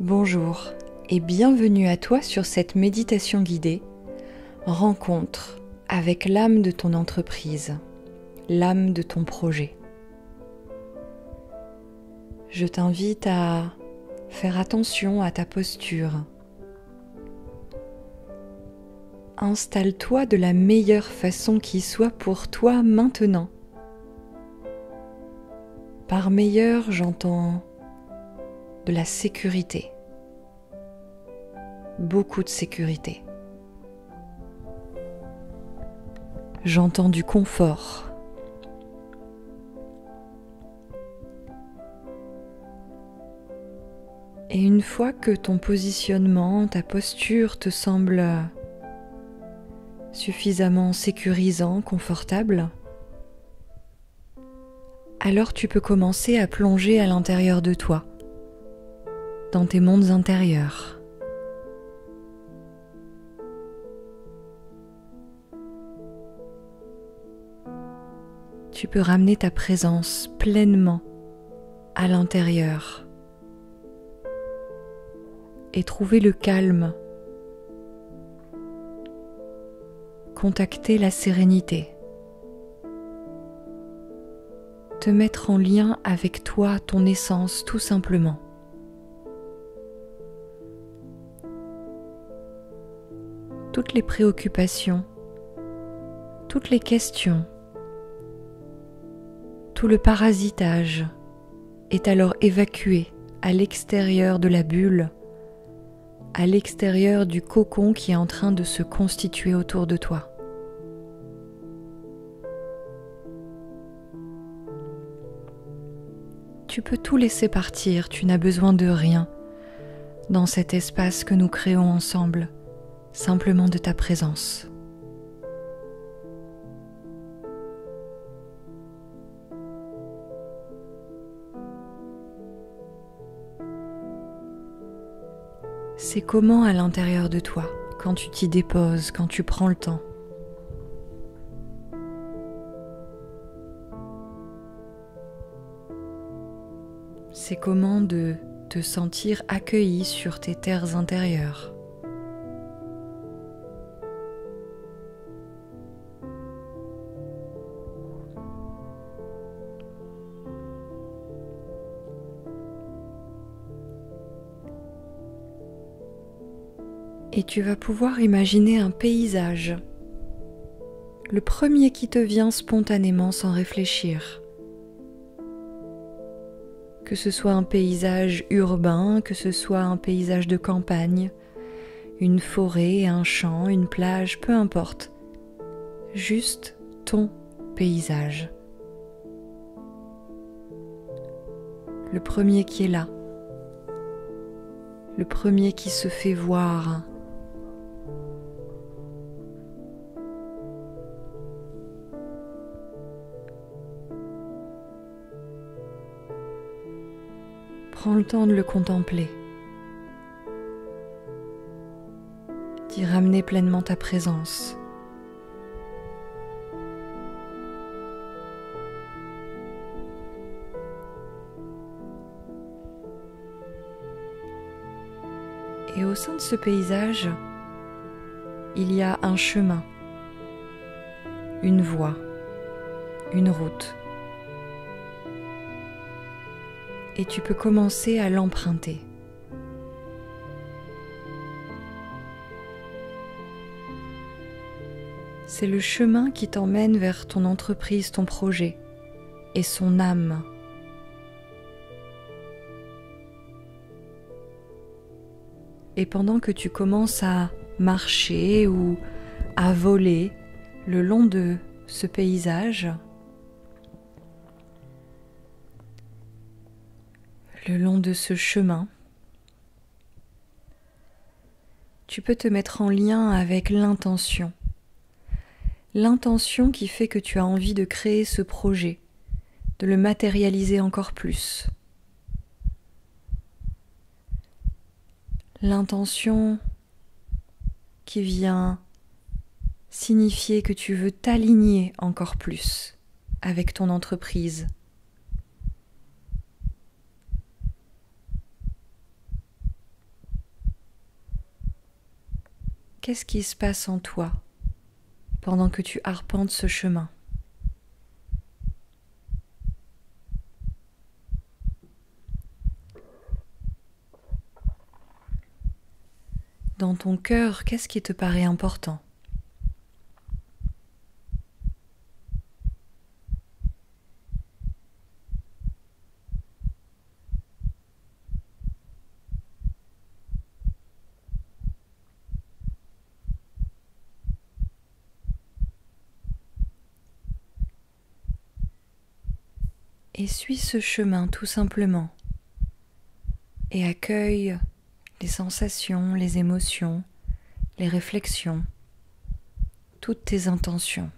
Bonjour et bienvenue à toi sur cette méditation guidée, rencontre avec l'âme de ton entreprise, l'âme de ton projet. Je t'invite à faire attention à ta posture. Installe-toi de la meilleure façon qui soit pour toi maintenant. Par meilleur, j'entends de la sécurité. Beaucoup de sécurité. J'entends du confort. Et une fois que ton positionnement, ta posture te semble suffisamment sécurisant, confortable, alors tu peux commencer à plonger à l'intérieur de toi, dans tes mondes intérieurs. Tu peux ramener ta présence pleinement à l'intérieur et trouver le calme, contacter la sérénité, te mettre en lien avec toi, ton essence, tout simplement. Toutes les préoccupations, toutes les questions, tout le parasitage est alors évacué à l'extérieur de la bulle, à l'extérieur du cocon qui est en train de se constituer autour de toi. Tu peux tout laisser partir, tu n'as besoin de rien dans cet espace que nous créons ensemble, simplement de ta présence. C'est comment à l'intérieur de toi, quand tu t'y déposes, quand tu prends le temps. C'est comment de te sentir accueilli sur tes terres intérieures. Et tu vas pouvoir imaginer un paysage, le premier qui te vient spontanément sans réfléchir. Que ce soit un paysage urbain, que ce soit un paysage de campagne, une forêt, un champ, une plage, peu importe. Juste ton paysage. Le premier qui est là. Le premier qui se fait voir. Prends le temps de le contempler, d'y ramener pleinement ta présence. Et au sein de ce paysage, il y a un chemin, une voie, une route. Et tu peux commencer à l'emprunter. C'est le chemin qui t'emmène vers ton entreprise, ton projet et son âme. Et pendant que tu commences à marcher ou à voler le long de ce paysage, le long de ce chemin, tu peux te mettre en lien avec l'intention. L'intention qui fait que tu as envie de créer ce projet, de le matérialiser encore plus. L'intention qui vient signifier que tu veux t'aligner encore plus avec ton entreprise. Qu'est-ce qui se passe en toi pendant que tu arpentes ce chemin ? Dans ton cœur, qu'est-ce qui te paraît important ? Et suis ce chemin tout simplement et accueille les sensations, les émotions, les réflexions, toutes tes intentions.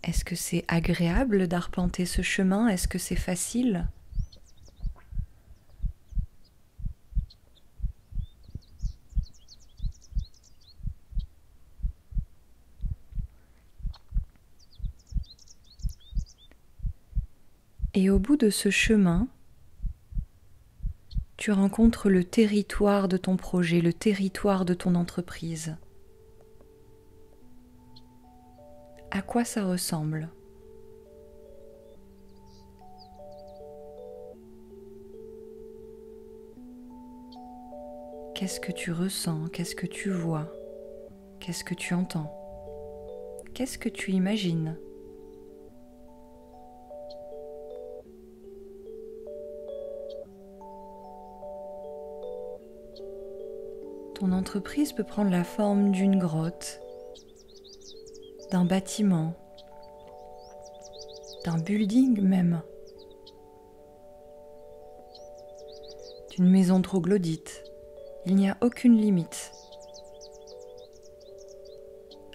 Est-ce que c'est agréable d'arpenter ce chemin ? Est-ce que c'est facile ? Et au bout de ce chemin, tu rencontres le territoire de ton projet, le territoire de ton entreprise. À quoi ça ressemble ? Qu'est-ce que tu ressens ? Qu'est-ce que tu vois ? Qu'est-ce que tu entends ? Qu'est-ce que tu imagines ? Ton entreprise peut prendre la forme d'une grotte, d'un bâtiment, d'un building même, d'une maison troglodyte. Il n'y a aucune limite.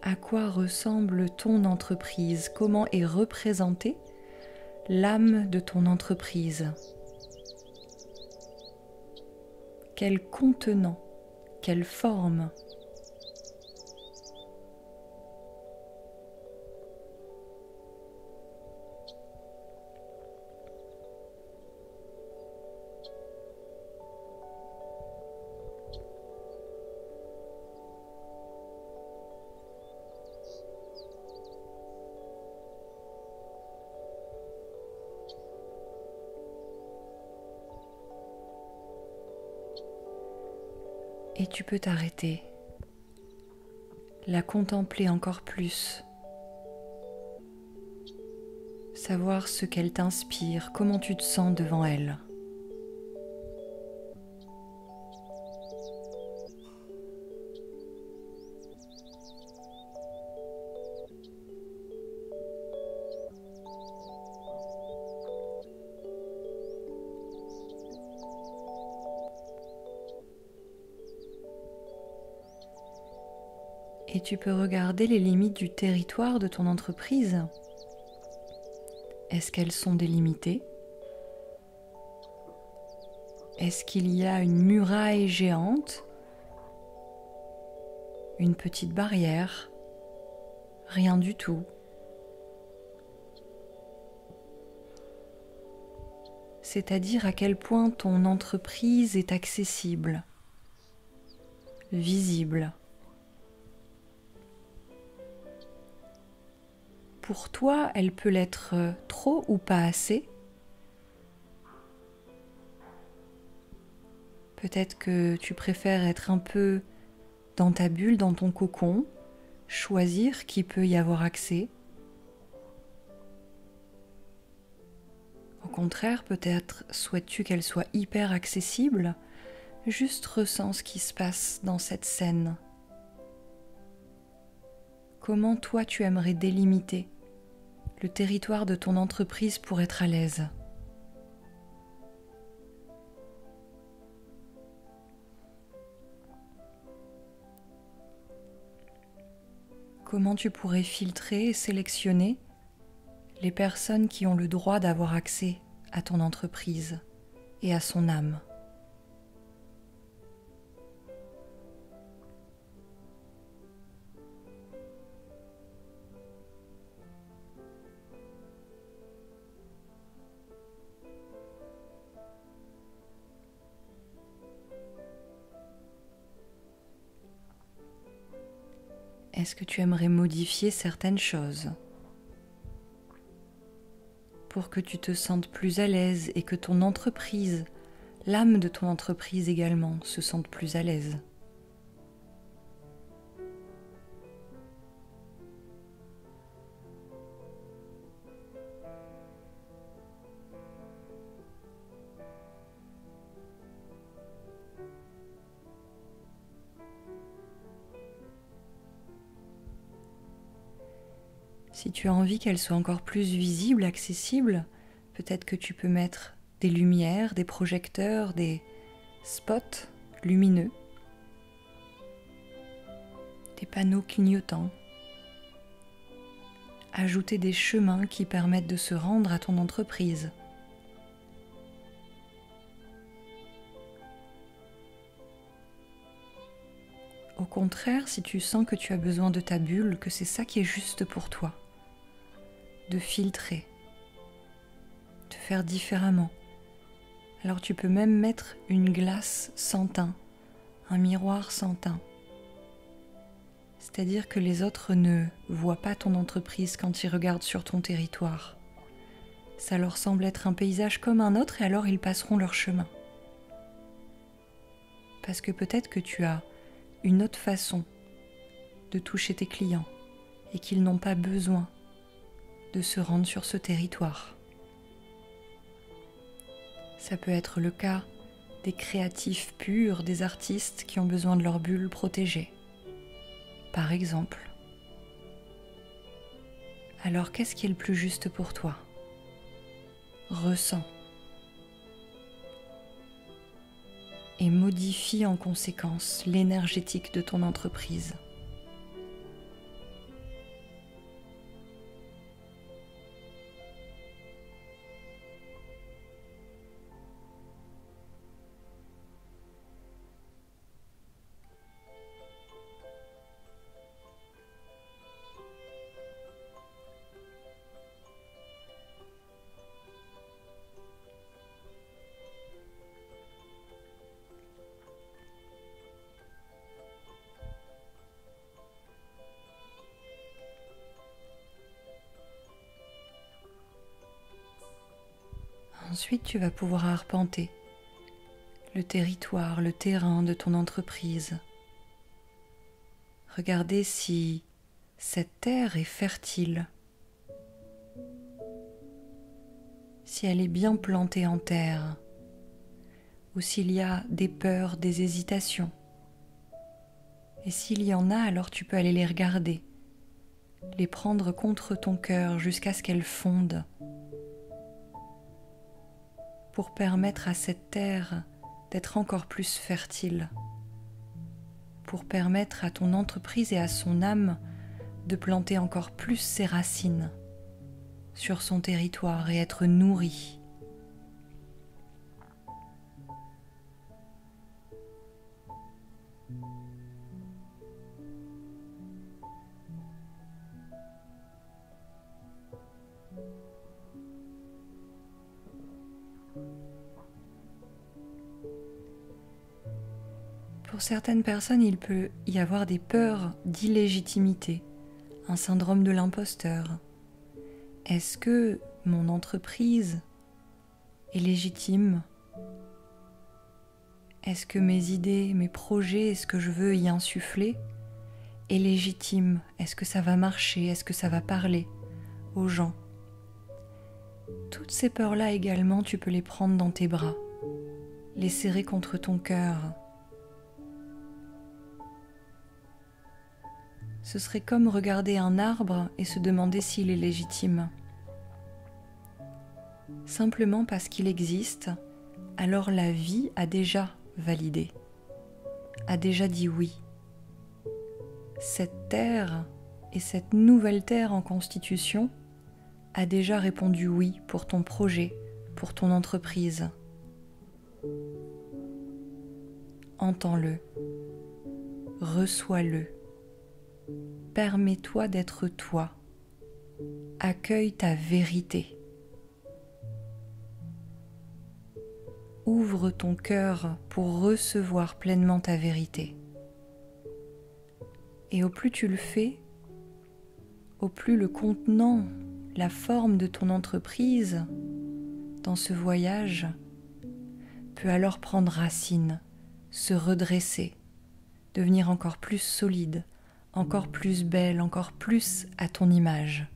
À quoi ressemble ton entreprise ? Comment est représentée l'âme de ton entreprise ? Quel contenant ? Quelle forme ? Et tu peux t'arrêter, la contempler encore plus, savoir ce qu'elle t'inspire, comment tu te sens devant elle. Et tu peux regarder les limites du territoire de ton entreprise. Est-ce qu'elles sont délimitées ? Est-ce qu'il y a une muraille géante ? Une petite barrière ? Rien du tout. C'est-à-dire à quel point ton entreprise est accessible, visible. Pour toi, elle peut l'être trop ou pas assez. Peut-être que tu préfères être un peu dans ta bulle, dans ton cocon, choisir qui peut y avoir accès. Au contraire, peut-être souhaites-tu qu'elle soit hyper accessible. Juste ressens ce qui se passe dans cette scène. Comment toi tu aimerais délimiter le territoire de ton entreprise pour être à l'aise ? Comment tu pourrais filtrer et sélectionner les personnes qui ont le droit d'avoir accès à ton entreprise et à son âme ? Est-ce que tu aimerais modifier certaines choses pour que tu te sentes plus à l'aise et que ton entreprise, l'âme de ton entreprise également, se sente plus à l'aise? Si tu as envie qu'elle soit encore plus visible, accessible, peut-être que tu peux mettre des lumières, des projecteurs, des spots lumineux, des panneaux clignotants, ajouter des chemins qui permettent de se rendre à ton entreprise. Au contraire, si tu sens que tu as besoin de ta bulle, que c'est ça qui est juste pour toi, de filtrer, de faire différemment, alors tu peux même mettre une glace sans teint, un miroir sans teint. C'est-à-dire que les autres ne voient pas ton entreprise quand ils regardent sur ton territoire. Ça leur semble être un paysage comme un autre et alors ils passeront leur chemin. Parce que peut-être que tu as une autre façon de toucher tes clients et qu'ils n'ont pas besoin de se rendre sur ce territoire. Ça peut être le cas des créatifs purs, des artistes qui ont besoin de leur bulle protégée, par exemple. Alors qu'est-ce qui est le plus juste pour toi? Ressens et modifie en conséquence l'énergétique de ton entreprise. Ensuite, tu vas pouvoir arpenter le territoire, le terrain de ton entreprise. Regardez si cette terre est fertile, si elle est bien plantée en terre, ou s'il y a des peurs, des hésitations. Et s'il y en a, alors tu peux aller les regarder, les prendre contre ton cœur jusqu'à ce qu'elles fondent, pour permettre à cette terre d'être encore plus fertile, pour permettre à ton entreprise et à son âme de planter encore plus ses racines sur son territoire et être nourrie. Pour certaines personnes, il peut y avoir des peurs d'illégitimité, un syndrome de l'imposteur. Est-ce que mon entreprise est légitime? Est-ce que mes idées, mes projets, ce que je veux y insuffler est légitime? Est-ce que ça va marcher? Est-ce que ça va parler aux gens? Toutes ces peurs-là également, tu peux les prendre dans tes bras, les serrer contre ton cœur. Ce serait comme regarder un arbre et se demander s'il est légitime. Simplement parce qu'il existe, alors la vie a déjà validé, a déjà dit oui. Cette terre et cette nouvelle terre en constitution a déjà répondu oui pour ton projet, pour ton entreprise. Entends-le, reçois-le. Permets-toi d'être toi. Accueille ta vérité. Ouvre ton cœur pour recevoir pleinement ta vérité. Et au plus tu le fais, au plus le contenant, la forme de ton entreprise dans ce voyage peut alors prendre racine, se redresser, devenir encore plus solide, encore plus belle, encore plus à ton image.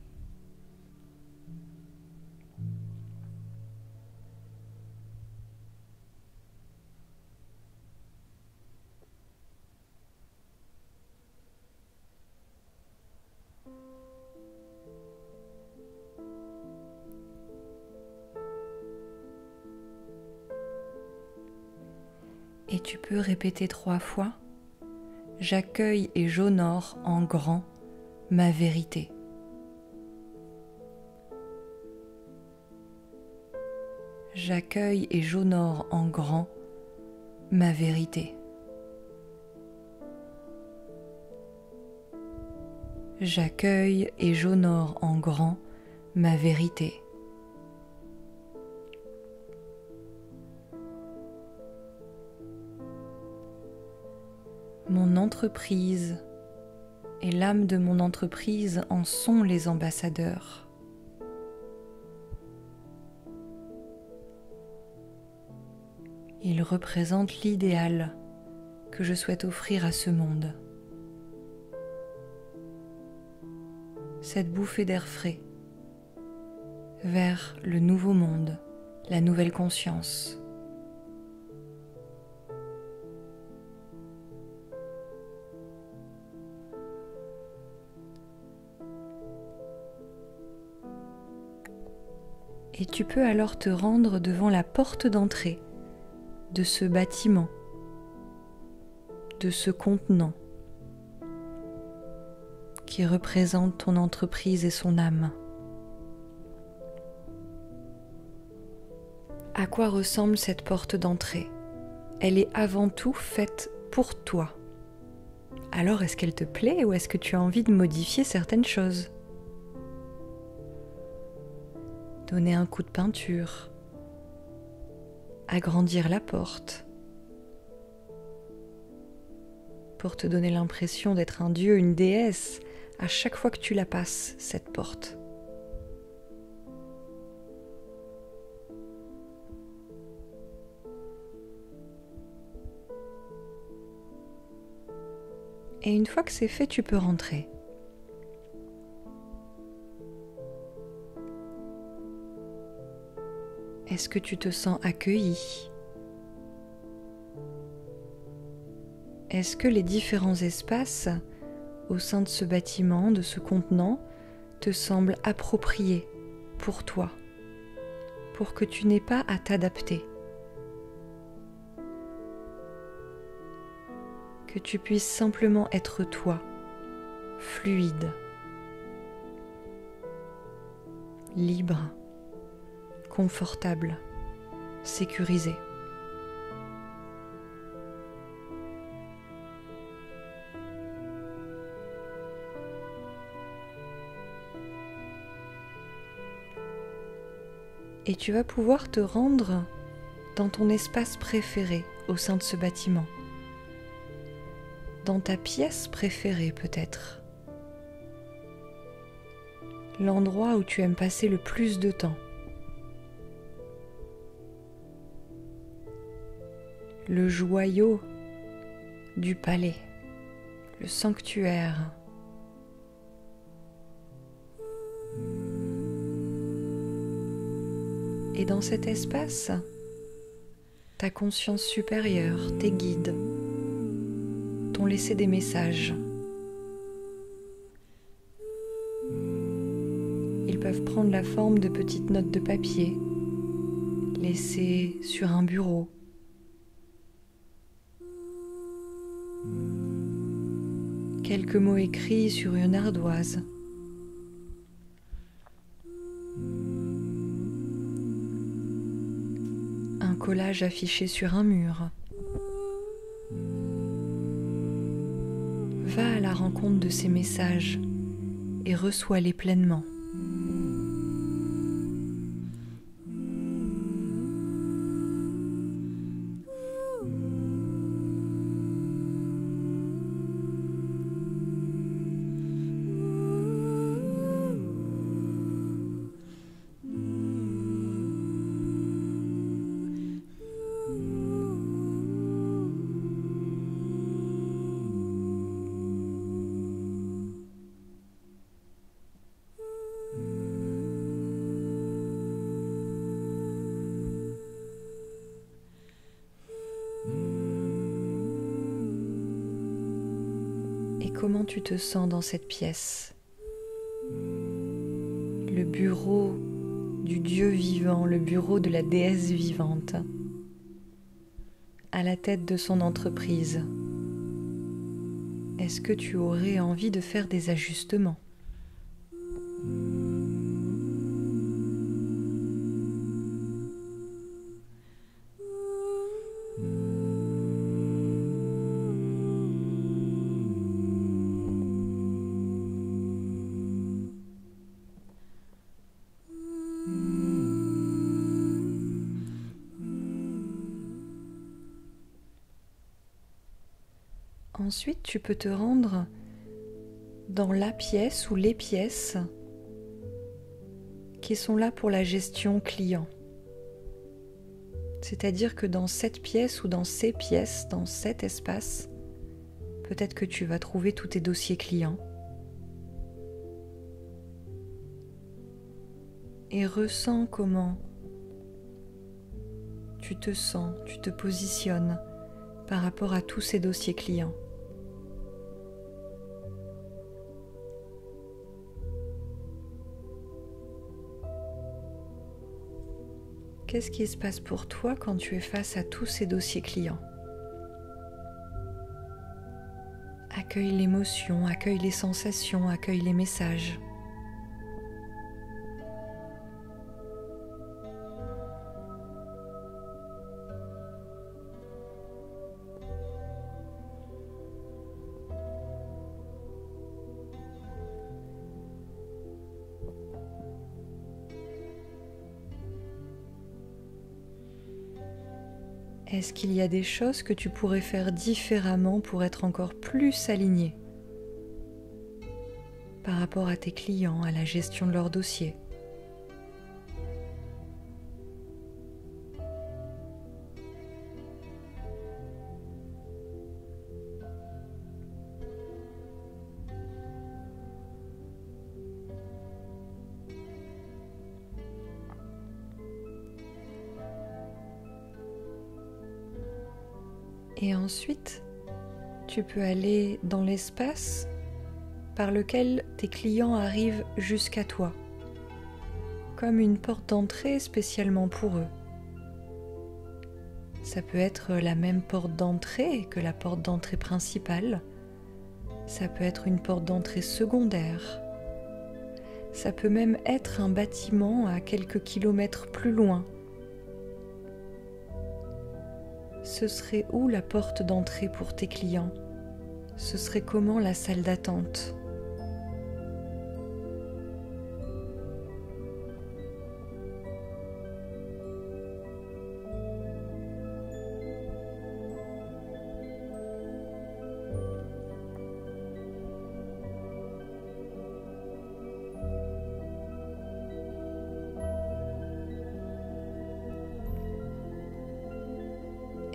Et tu peux répéter 3 fois « J'accueille et j'honore en grand ma vérité ». J'accueille et j'honore en grand ma vérité. J'accueille et j'honore en grand ma vérité. Mon entreprise et l'âme de mon entreprise en sont les ambassadeurs. Ils représentent l'idéal que je souhaite offrir à ce monde. Cette bouffée d'air frais vers le nouveau monde, la nouvelle conscience. Et tu peux alors te rendre devant la porte d'entrée de ce bâtiment, de ce contenant qui représente ton entreprise et son âme. À quoi ressemble cette porte d'entrée? Elle est avant tout faite pour toi. Alors est-ce qu'elle te plaît ou est-ce que tu as envie de modifier certaines choses? Donner un coup de peinture, agrandir la porte pour te donner l'impression d'être un dieu, une déesse à chaque fois que tu la passes, cette porte. Et une fois que c'est fait, tu peux rentrer. Est-ce que tu te sens accueilli? Est-ce que les différents espaces au sein de ce bâtiment, de ce contenant, te semblent appropriés pour toi, pour que tu n'aies pas à t'adapter? Que tu puisses simplement être toi, fluide, libre, confortable, sécurisé. Et tu vas pouvoir te rendre dans ton espace préféré au sein de ce bâtiment, dans ta pièce préférée peut-être, l'endroit où tu aimes passer le plus de temps, le joyau du palais, le sanctuaire. Et dans cet espace, ta conscience supérieure, tes guides, t'ont laissé des messages. Ils peuvent prendre la forme de petites notes de papier, laissées sur un bureau, quelques mots écrits sur une ardoise. Un collage affiché sur un mur. Va à la rencontre de ces messages et reçois-les pleinement. comment tu te sens dans cette pièce. Le bureau du Dieu vivant, le bureau de la déesse vivante, à la tête de son entreprise. Est-ce que tu aurais envie de faire des ajustements ? Ensuite, tu peux te rendre dans la pièce ou les pièces qui sont là pour la gestion client. C'est-à-dire que dans cette pièce ou dans ces pièces, dans cet espace, peut-être que tu vas trouver tous tes dossiers clients. Et ressens comment tu te sens, tu te positionnes par rapport à tous ces dossiers clients. Qu'est-ce qui se passe pour toi quand tu es face à tous ces dossiers clients ? Accueille l'émotion, accueille les sensations, accueille les messages. Est-ce qu'il y a des choses que tu pourrais faire différemment pour être encore plus aligné par rapport à tes clients, à la gestion de leurs dossiers ? Et ensuite, tu peux aller dans l'espace par lequel tes clients arrivent jusqu'à toi, comme une porte d'entrée spécialement pour eux. Ça peut être la même porte d'entrée que la porte d'entrée principale. Ça peut être une porte d'entrée secondaire. Ça peut même être un bâtiment à quelques kilomètres plus loin. Ce serait où la porte d'entrée pour tes clients ? Ce serait comment la salle d'attente ?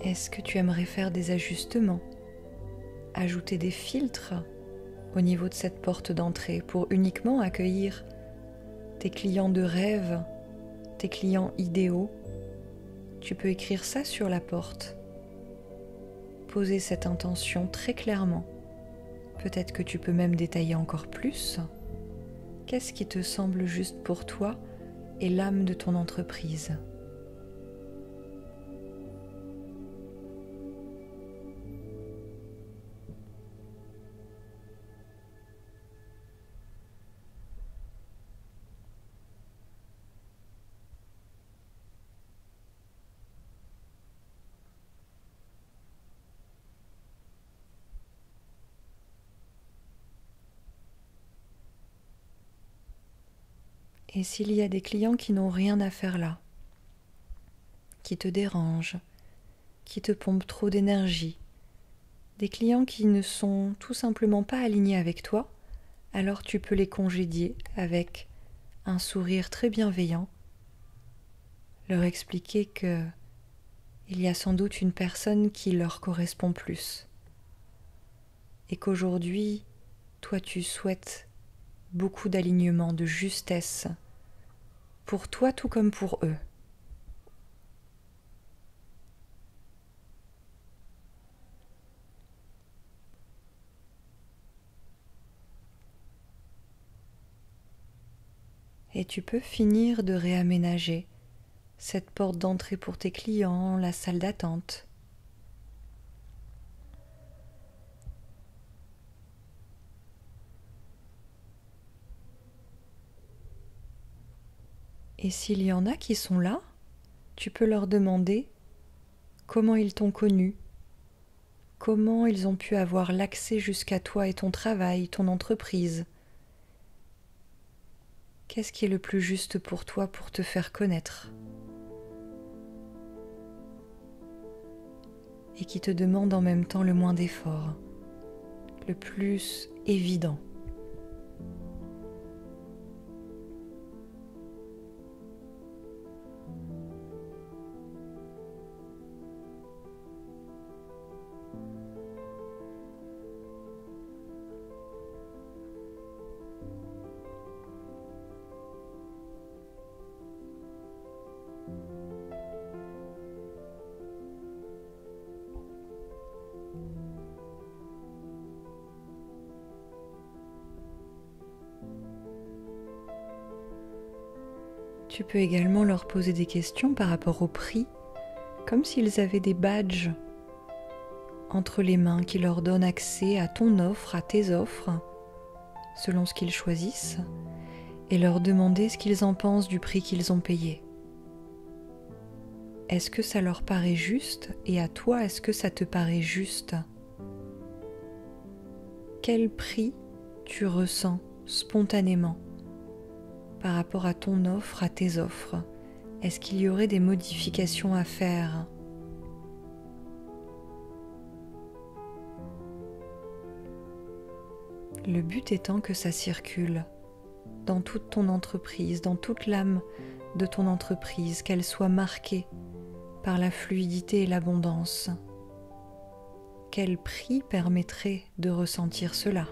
Est-ce que tu aimerais faire des ajustements ? Ajouter des filtres au niveau de cette porte d'entrée pour uniquement accueillir tes clients de rêve, tes clients idéaux ? Tu peux écrire ça sur la porte. Poser cette intention très clairement. Peut-être que tu peux même détailler encore plus. Qu'est-ce qui te semble juste pour toi et l'âme de ton entreprise ? Et s'il y a des clients qui n'ont rien à faire là, qui te dérangent, qui te pompent trop d'énergie, des clients qui ne sont tout simplement pas alignés avec toi, alors tu peux les congédier avec un sourire très bienveillant, leur expliquer que il y a sans doute une personne qui leur correspond plus et qu'aujourd'hui, toi tu souhaites beaucoup d'alignement, de justesse, pour toi tout comme pour eux. Et tu peux finir de réaménager cette porte d'entrée pour tes clients, la salle d'attente. Et s'il y en a qui sont là, tu peux leur demander comment ils t'ont connu, comment ils ont pu avoir l'accès jusqu'à toi et ton travail, ton entreprise. Qu'est-ce qui est le plus juste pour toi pour te faire connaître? Et qui te demande en même temps le moins d'efforts, le plus évident. Tu peux également leur poser des questions par rapport au prix, comme s'ils avaient des badges entre les mains qui leur donnent accès à ton offre, à tes offres, selon ce qu'ils choisissent, et leur demander ce qu'ils en pensent du prix qu'ils ont payé. Est-ce que ça leur paraît juste? Et à toi, est-ce que ça te paraît juste? Quel prix tu ressens spontanément par rapport à ton offre, à tes offres? Est-ce qu'il y aurait des modifications à faire? Le but étant que ça circule dans toute ton entreprise, dans toute l'âme de ton entreprise, qu'elle soit marquée par la fluidité et l'abondance. Quel prix permettrait de ressentir cela?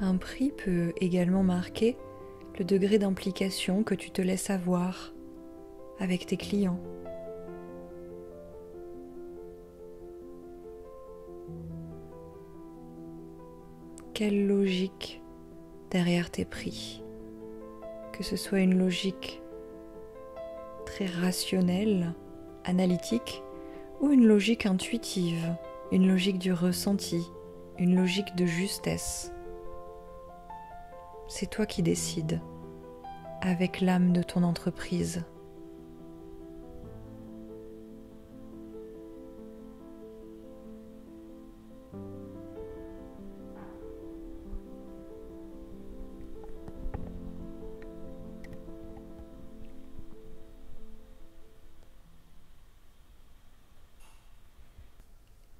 Un prix peut également marquer le degré d'implication que tu te laisses avoir avec tes clients. Quelle logique derrière tes prix? Que ce soit une logique très rationnelle, analytique, ou une logique intuitive, une logique du ressenti, une logique de justesse. C'est toi qui décides, avec l'âme de ton entreprise.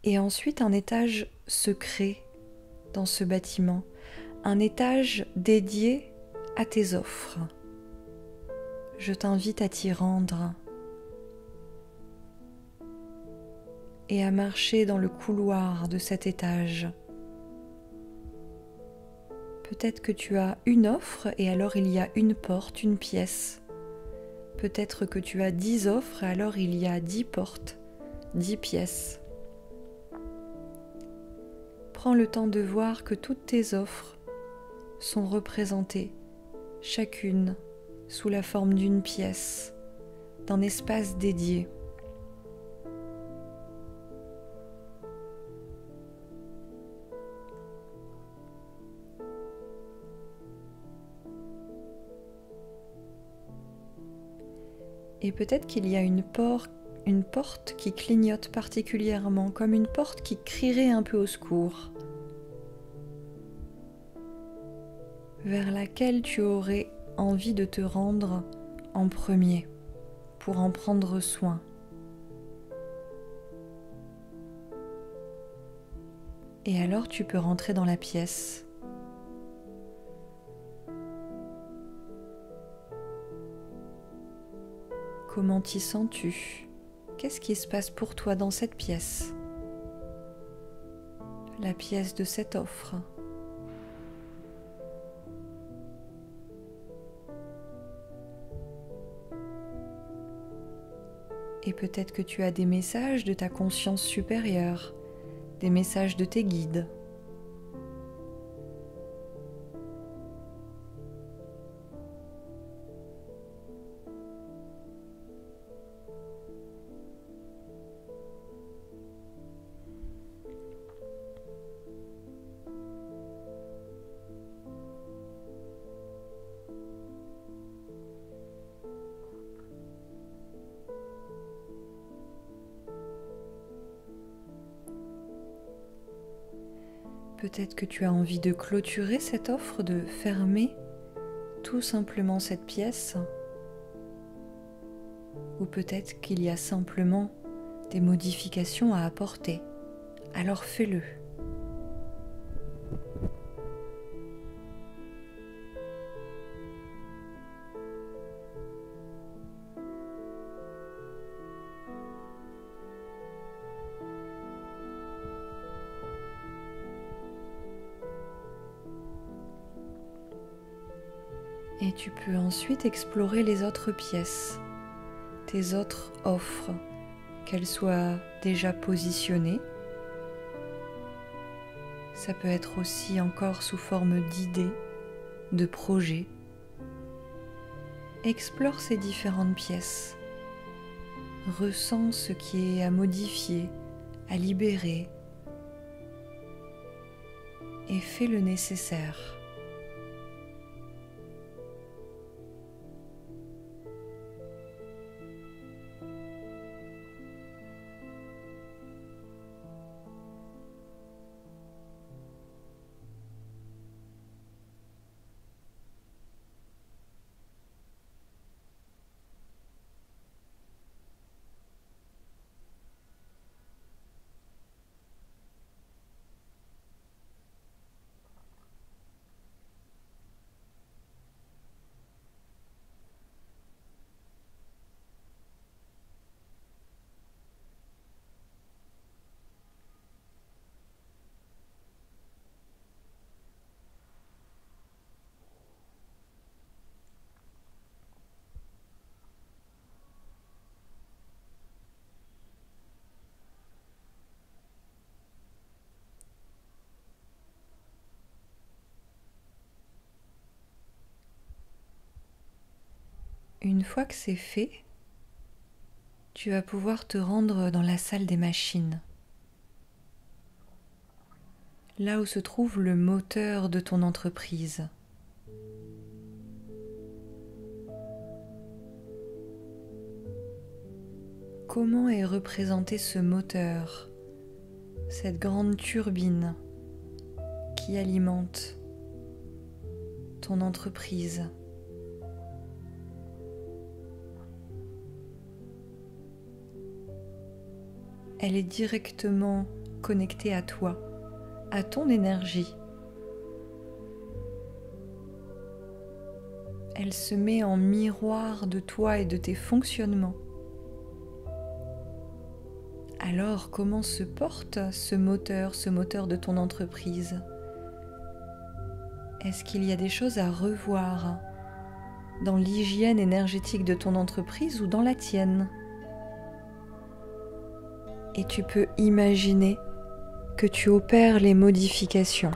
Et ensuite un étage secret dans ce bâtiment, un étage dédié à tes offres. Je t'invite à t'y rendre et à marcher dans le couloir de cet étage. Peut-être que tu as une offre et alors il y a une porte, une pièce. Peut-être que tu as 10 offres et alors il y a 10 portes, 10 pièces. Prends le temps de voir que toutes tes offres sont représentées, chacune sous la forme d'une pièce, d'un espace dédié. Et peut-être qu'il y a une porte qui clignote particulièrement, comme une porte qui crierait un peu au secours, vers laquelle tu aurais envie de te rendre en premier pour en prendre soin. Et alors tu peux rentrer dans la pièce. Comment t'y sens-tu? Qu'est-ce qui se passe pour toi dans cette pièce? la pièce de cette offre. Et peut-être que tu as des messages de ta conscience supérieure, des messages de tes guides. Peut-être que tu as envie de clôturer cette offre, de fermer tout simplement cette pièce. Ou peut-être qu'il y a simplement des modifications à apporter. Alors fais-le. Et tu peux ensuite explorer les autres pièces, tes autres offres, qu'elles soient déjà positionnées. Ça peut être aussi encore sous forme d'idées, de projets. Explore ces différentes pièces. Ressens ce qui est à modifier, à libérer. Et fais le nécessaire. Une fois que c'est fait, tu vas pouvoir te rendre dans la salle des machines, là où se trouve le moteur de ton entreprise. Comment est représenté ce moteur, cette grande turbine qui alimente ton entreprise ? Elle est directement connectée à toi, à ton énergie. Elle se met en miroir de toi et de tes fonctionnements. Alors, comment se porte ce moteur de ton entreprise ? Est-ce qu'il y a des choses à revoir dans l'hygiène énergétique de ton entreprise ou dans la tienne ? Et tu peux imaginer que tu opères les modifications.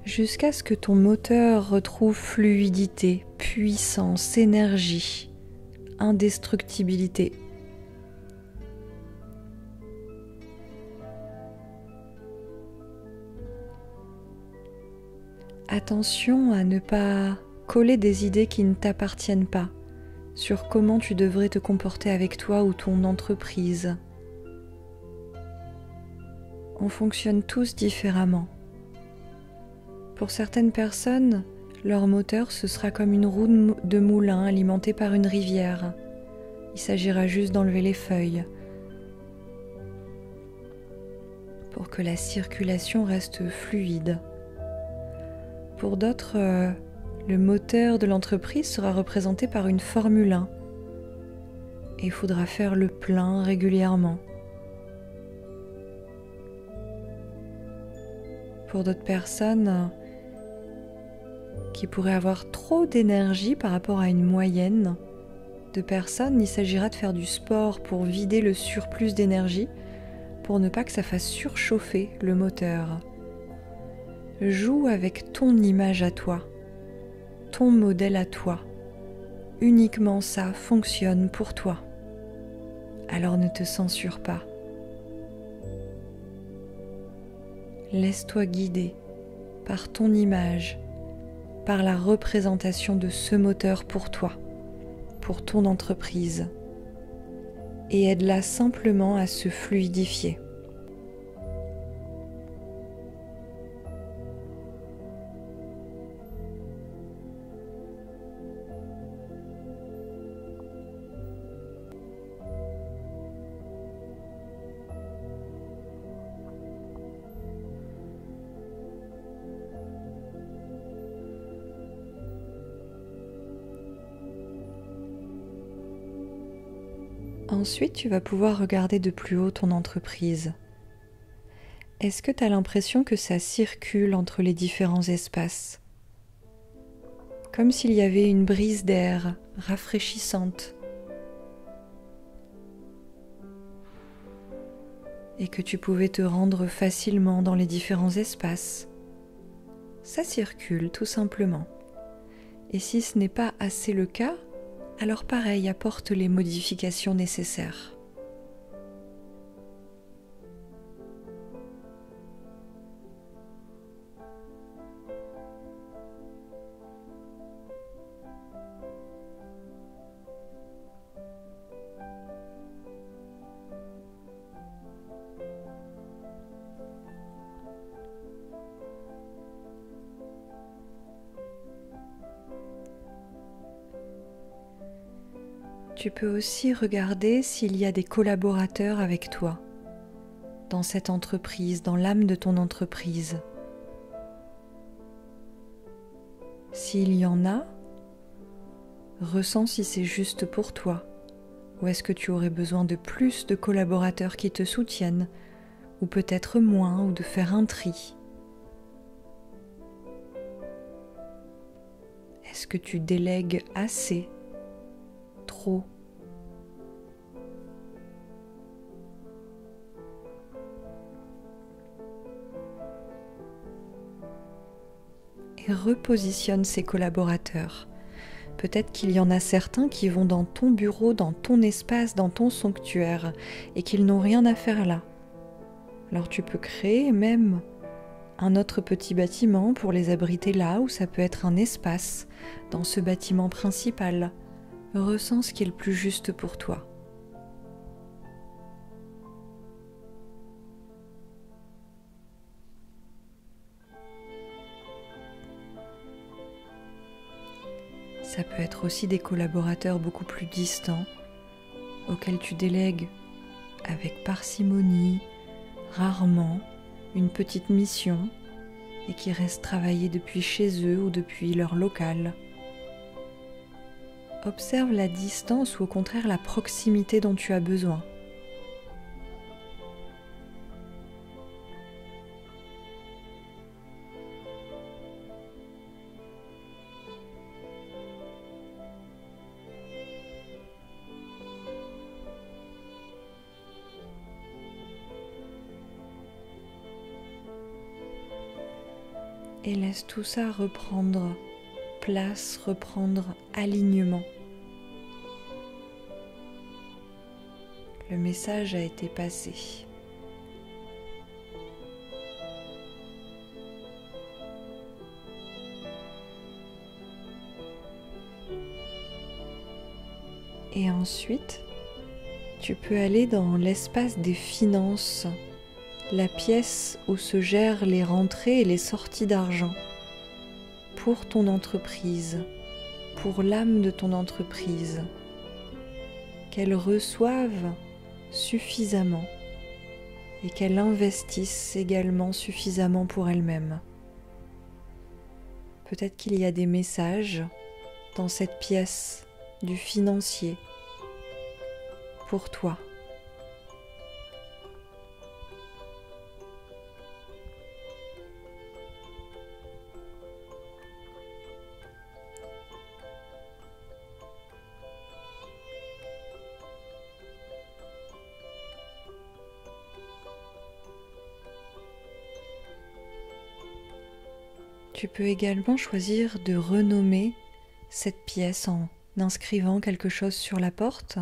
Jusqu'à ce que ton moteur retrouve fluidité, puissance, énergie, indestructibilité. Attention à ne pas coller des idées qui ne t'appartiennent pas sur comment tu devrais te comporter avec toi ou ton entreprise. On fonctionne tous différemment. Pour certaines personnes, leur moteur ce sera comme une roue de moulin alimentée par une rivière. Il s'agira juste d'enlever les feuilles pour que la circulation reste fluide. Pour d'autres, le moteur de l'entreprise sera représenté par une Formule 1 et il faudra faire le plein régulièrement. Pour d'autres personnes qui pourraient avoir trop d'énergie par rapport à une moyenne de personnes, il s'agira de faire du sport pour vider le surplus d'énergie pour ne pas que ça fasse surchauffer le moteur. Joue avec ton image à toi, ton modèle à toi. Uniquement ça fonctionne pour toi. Alors ne te censure pas. Laisse-toi guider par ton image, par la représentation de ce moteur pour toi, pour ton entreprise, et aide-la simplement à se fluidifier. Ensuite, tu vas pouvoir regarder de plus haut ton entreprise. Est-ce que tu as l'impression que ça circule entre les différents espaces? Comme s'il y avait une brise d'air rafraîchissante et que tu pouvais te rendre facilement dans les différents espaces. Ça circule tout simplement. Et si ce n'est pas assez le cas, alors pareil, apporte les modifications nécessaires. Tu peux aussi regarder s'il y a des collaborateurs avec toi, dans cette entreprise, dans l'âme de ton entreprise. S'il y en a, ressens si c'est juste pour toi, ou est-ce que tu aurais besoin de plus de collaborateurs qui te soutiennent, ou peut-être moins, ou de faire un tri. Est-ce que tu délègues assez? Trop. Et repositionne ces collaborateurs. Peut-être qu'il y en a certains qui vont dans ton bureau, dans ton espace, dans ton sanctuaire et qu'ils n'ont rien à faire là. Alors tu peux créer même un autre petit bâtiment pour les abriter là, ou ça peut être un espace dans ce bâtiment principal. Ressens ce qui est le plus juste pour toi. Ça peut être aussi des collaborateurs beaucoup plus distants, auxquels tu délègues avec parcimonie, rarement, une petite mission, et qui restent travailler depuis chez eux ou depuis leur local. Observe la distance ou au contraire la proximité dont tu as besoin. Et laisse tout ça reprendre place, reprendre alignement. Le message a été passé. Et ensuite, tu peux aller dans l'espace des finances la pièce où se gèrent les rentrées et les sorties d'argent pour ton entreprise, pour l'âme de ton entreprise, qu'elle reçoive suffisamment et qu'elle investisse également suffisamment pour elle-même. Peut-être qu'il y a des messages dans cette pièce du financier pour toi. Tu peux également choisir de renommer cette pièce en inscrivant quelque chose sur la porte.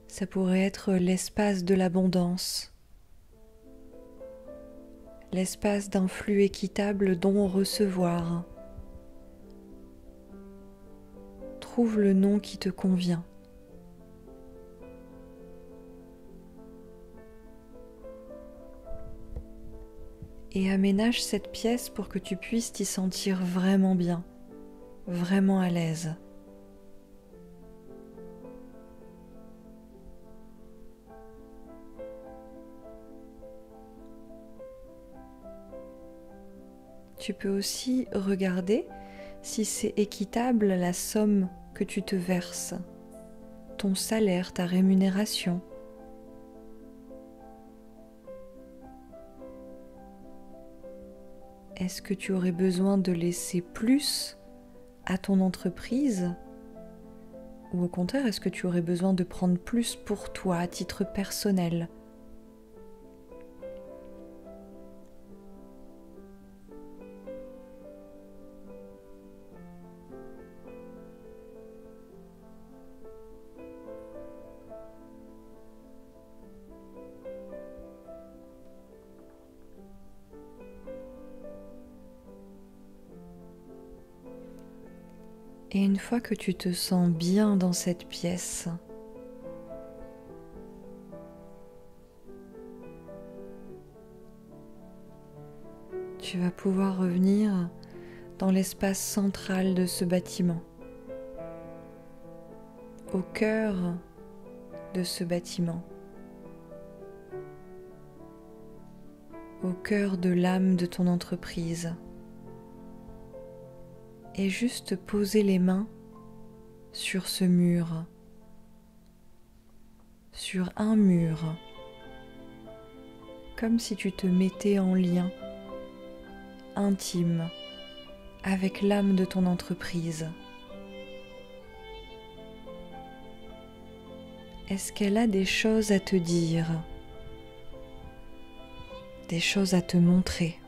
Ça pourrait être l'espace de l'abondance, l'espace d'un flux équitable dont recevoir. Trouve le nom qui te convient. Et aménage cette pièce pour que tu puisses t'y sentir vraiment bien, vraiment à l'aise. Tu peux aussi regarder si c'est équitable la somme que tu te verses, ton salaire, ta rémunération. Est-ce que tu aurais besoin de laisser plus à ton entreprise? Ou au contraire, est-ce que tu aurais besoin de prendre plus pour toi à titre personnel? Et une fois que tu te sens bien dans cette pièce, tu vas pouvoir revenir dans l'espace central de ce bâtiment, au cœur de ce bâtiment, au cœur de l'âme de ton entreprise. Et juste poser les mains sur ce mur, sur un mur, comme si tu te mettais en lien intime avec l'âme de ton entreprise. Est-ce qu'elle a des choses à te dire, des choses à te montrer ?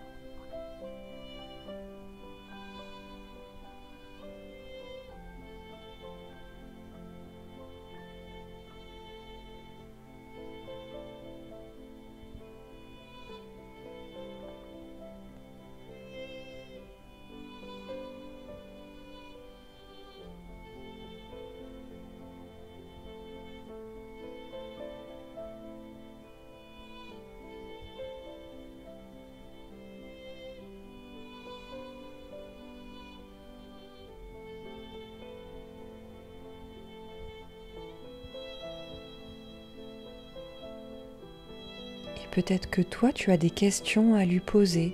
Peut-être que toi, tu as des questions à lui poser,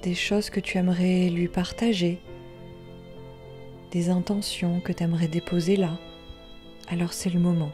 des choses que tu aimerais lui partager, des intentions que tu aimerais déposer là. Alors c'est le moment.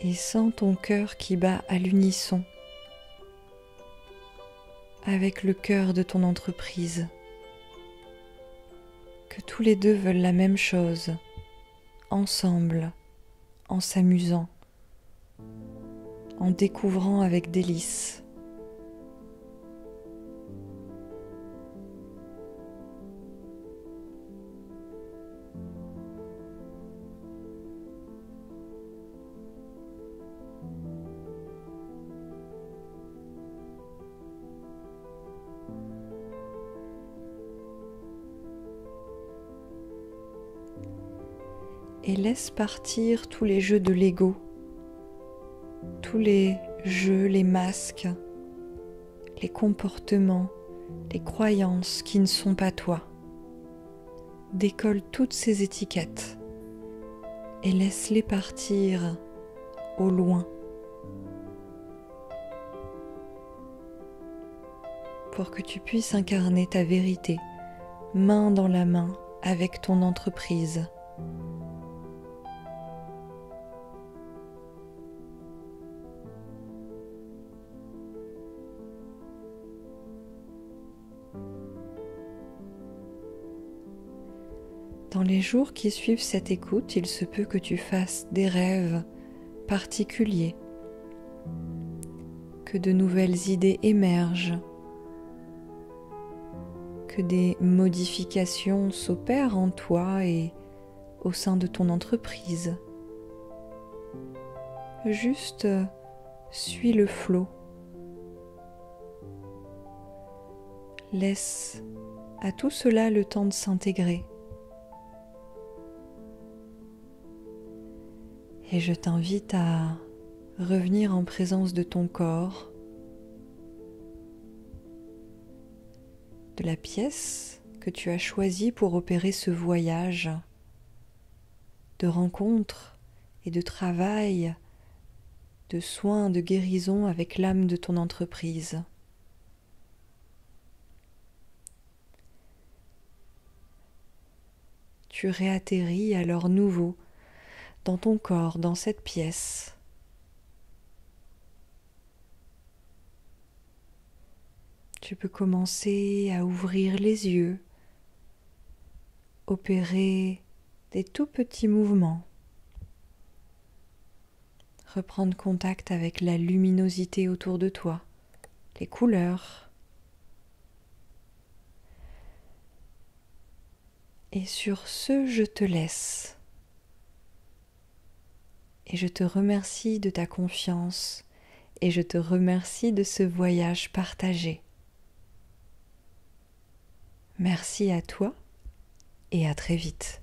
Et sens ton cœur qui bat à l'unisson avec le cœur de ton entreprise. que tous les deux veulent la même chose, ensemble, en s'amusant, en découvrant avec délice. Et laisse partir tous les jeux de l'ego, tous les jeux, les masques, les comportements, les croyances qui ne sont pas toi. Décolle toutes ces étiquettes et laisse-les partir au loin pour que tu puisses incarner ta vérité, main dans la main avec ton entreprise. Dans les jours qui suivent cette écoute, il se peut que tu fasses des rêves particuliers, que de nouvelles idées émergent, que des modifications s'opèrent en toi et au sein de ton entreprise. Juste suis le flot. Laisse à tout cela le temps de s'intégrer. Et je t'invite à revenir en présence de ton corps, de la pièce que tu as choisie pour opérer ce voyage de rencontre et de travail, de soins, de guérison avec l'âme de ton entreprise. Tu réatterris alors nouveau dans ton corps, dans cette pièce. Tu peux commencer à ouvrir les yeux, opérer des tout petits mouvements, reprendre contact avec la luminosité autour de toi, les couleurs. Et sur ce, je te laisse. Et je te remercie de ta confiance et je te remercie de ce voyage partagé. Merci à toi et à très vite.